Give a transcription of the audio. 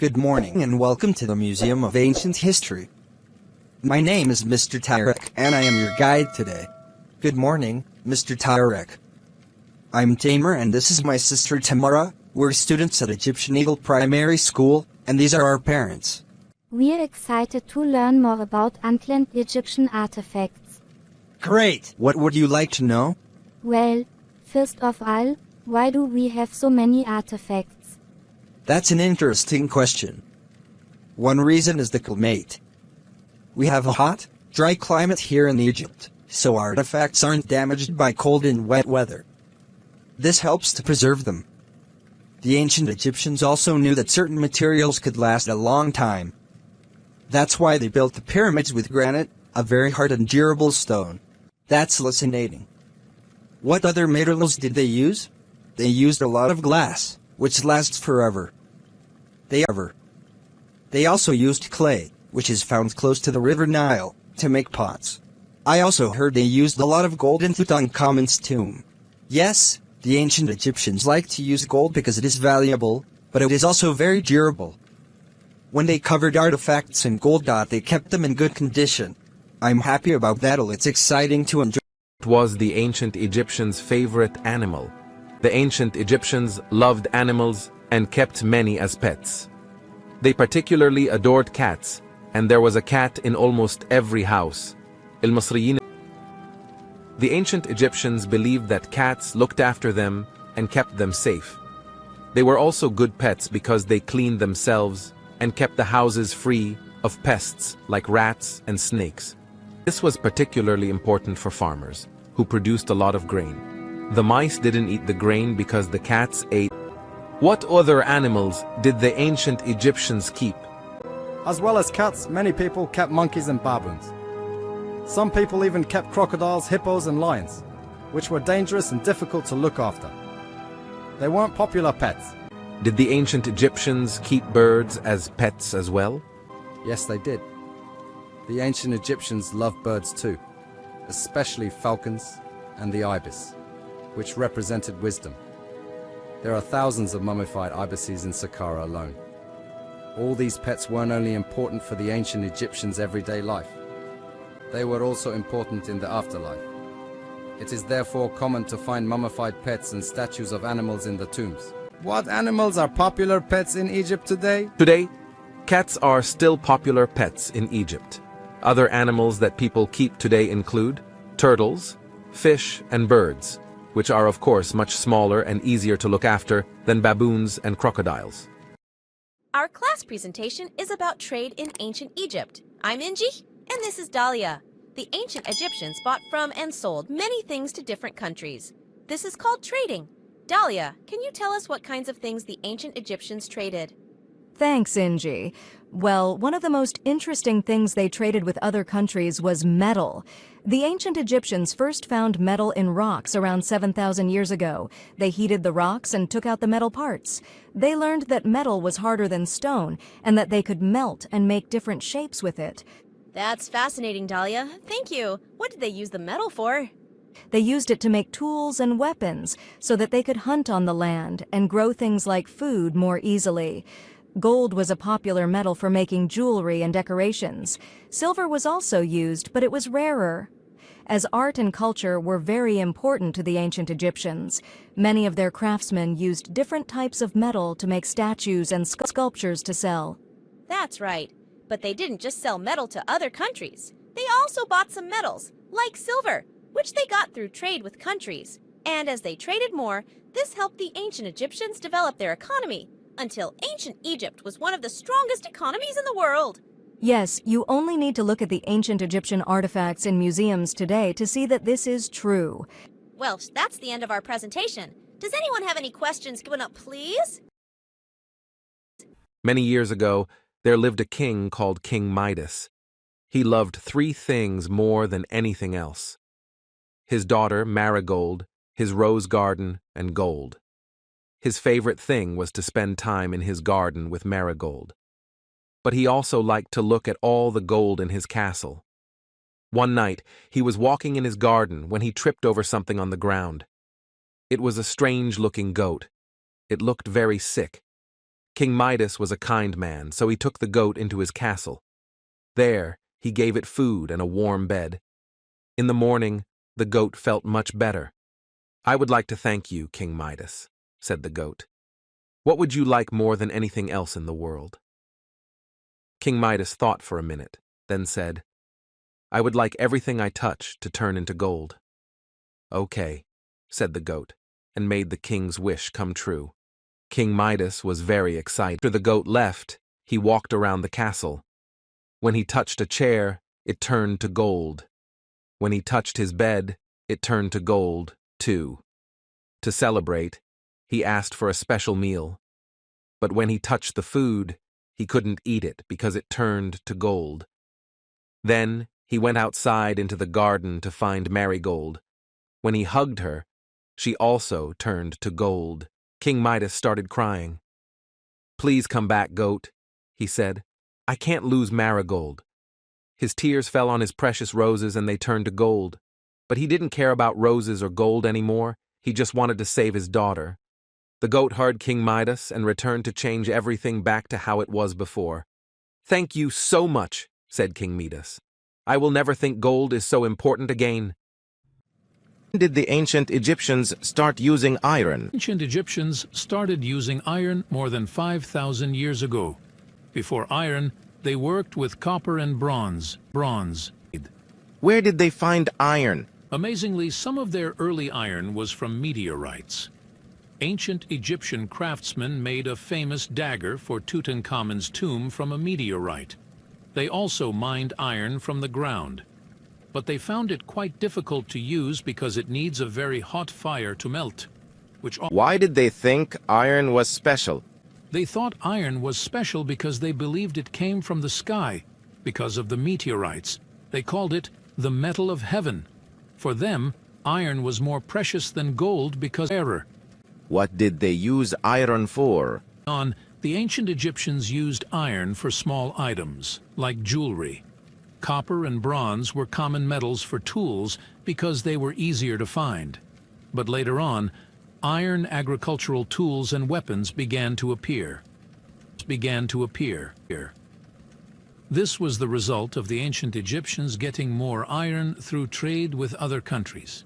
Good morning and welcome to the Museum of Ancient History. My name is Mr. Tarek and I am your guide today. Good morning, Mr. Tarek. I'm Tamer and this is my sister Tamara. We're students at Egyptian Eagle Primary School and these are our parents. We're excited to learn more about ancient Egyptian artifacts. Great! What would you like to know? Well, first of all, why do we have so many artifacts? That's an interesting question. One reason is the climate. We have a hot, dry climate here in Egypt, so artifacts aren't damaged by cold and wet weather. This helps to preserve them. The ancient Egyptians also knew that certain materials could last a long time. That's why they built the pyramids with granite, a very hard and durable stone. That's fascinating. What other materials did they use? They used a lot of glass, which lasts forever. They also used clay, which is found close to the river Nile, to make pots. I also heard they used a lot of gold in Tutankhamun's tomb. Yes, the ancient Egyptians liked to use gold because it is valuable, but it is also very durable. When they covered artifacts in gold, they kept them in good condition. I'm happy about that. It's exciting to enjoy. It was the ancient Egyptians' favorite animal. The ancient Egyptians loved animals and kept many as pets. They particularly adored cats, and there was a cat in almost every house. The ancient Egyptians believed that cats looked after them and kept them safe. They were also good pets because they cleaned themselves and kept the houses free of pests like rats and snakes. This was particularly important for farmers, who produced a lot of grain. The mice didn't eat the grain because the cats ate. What other animals did the ancient Egyptians keep? As well as cats, many people kept monkeys and baboons. Some people even kept crocodiles, hippos and lions, which were dangerous and difficult to look after. They weren't popular pets. Did the ancient Egyptians keep birds as pets as well? Yes, they did. The ancient Egyptians loved birds too, especially falcons and the ibis, which represented wisdom. There are thousands of mummified ibises in Saqqara alone. All these pets weren't only important for the ancient Egyptians' everyday life. They were also important in the afterlife. It is therefore common to find mummified pets and statues of animals in the tombs. What animals are popular pets in Egypt today? Today, cats are still popular pets in Egypt. Other animals that people keep today include turtles, fish, and birds, which are of course much smaller and easier to look after than baboons and crocodiles. Our class presentation is about trade in ancient Egypt. I'm Inji, and this is Dahlia. The ancient Egyptians bought from and sold many things to different countries. This is called trading. Dahlia, can you tell us what kinds of things the ancient Egyptians traded? Thanks, Inji. Well, one of the most interesting things they traded with other countries was metal. The ancient Egyptians first found metal in rocks around 7,000 years ago. They heated the rocks and took out the metal parts. They learned that metal was harder than stone and that they could melt and make different shapes with it. That's fascinating, Dahlia. Thank you. What did they use the metal for? They used it to make tools and weapons so that they could hunt on the land and grow things like food more easily. Gold was a popular metal for making jewelry and decorations. Silver was also used, but it was rarer. As art and culture were very important to the ancient Egyptians, many of their craftsmen used different types of metal to make statues and sculptures to sell. That's right. But they didn't just sell metal to other countries. They also bought some metals, like silver, which they got through trade with countries. And as they traded more, this helped the ancient Egyptians develop their economy, until ancient Egypt was one of the strongest economies in the world. Yes, you only need to look at the ancient Egyptian artifacts in museums today to see that this is true. Well, that's the end of our presentation. Does anyone have any questions coming up, please? Many years ago, there lived a king called King Midas. He loved three things more than anything else: his daughter Marigold, his rose garden, and gold. His favorite thing was to spend time in his garden with Marigold. But he also liked to look at all the gold in his castle. One night, he was walking in his garden when he tripped over something on the ground. It was a strange-looking goat. It looked very sick. King Midas was a kind man, so he took the goat into his castle. There, he gave it food and a warm bed. In the morning, the goat felt much better. "I would like to thank you, King Midas," said the goat. "What would you like more than anything else in the world?" King Midas thought for a minute, then said, "I would like everything I touch to turn into gold." "Okay," said the goat, and made the king's wish come true. King Midas was very excited. After the goat left, he walked around the castle. When he touched a chair, it turned to gold. When he touched his bed, it turned to gold, too. To celebrate, he asked for a special meal. But when he touched the food, he couldn't eat it because it turned to gold. Then he went outside into the garden to find Marigold. When he hugged her, she also turned to gold. King Midas started crying. "Please come back, goat," he said. "I can't lose Marigold." His tears fell on his precious roses and they turned to gold. But he didn't care about roses or gold anymore. He just wanted to save his daughter. The goat hugged King Midas and returned to change everything back to how it was before. "Thank you so much," said King Midas. "I will never think gold is so important again." When did the ancient Egyptians start using iron? Ancient Egyptians started using iron more than 5,000 years ago. Before iron, they worked with copper and bronze. Where did they find iron? Amazingly, some of their early iron was from meteorites. Ancient Egyptian craftsmen made a famous dagger for Tutankhamun's tomb from a meteorite. They also mined iron from the ground. But they found it quite difficult to use because it needs a very hot fire to melt. Why did they think iron was special? They thought iron was special because they believed it came from the sky. Because of the meteorites, they called it the metal of heaven. For them, iron was more precious than gold because of error. What did they use iron for? The ancient Egyptians used iron for small items, like jewelry. Copper and bronze were common metals for tools because they were easier to find. But later on, iron agricultural tools and weapons began to appear. This was the result of the ancient Egyptians getting more iron through trade with other countries.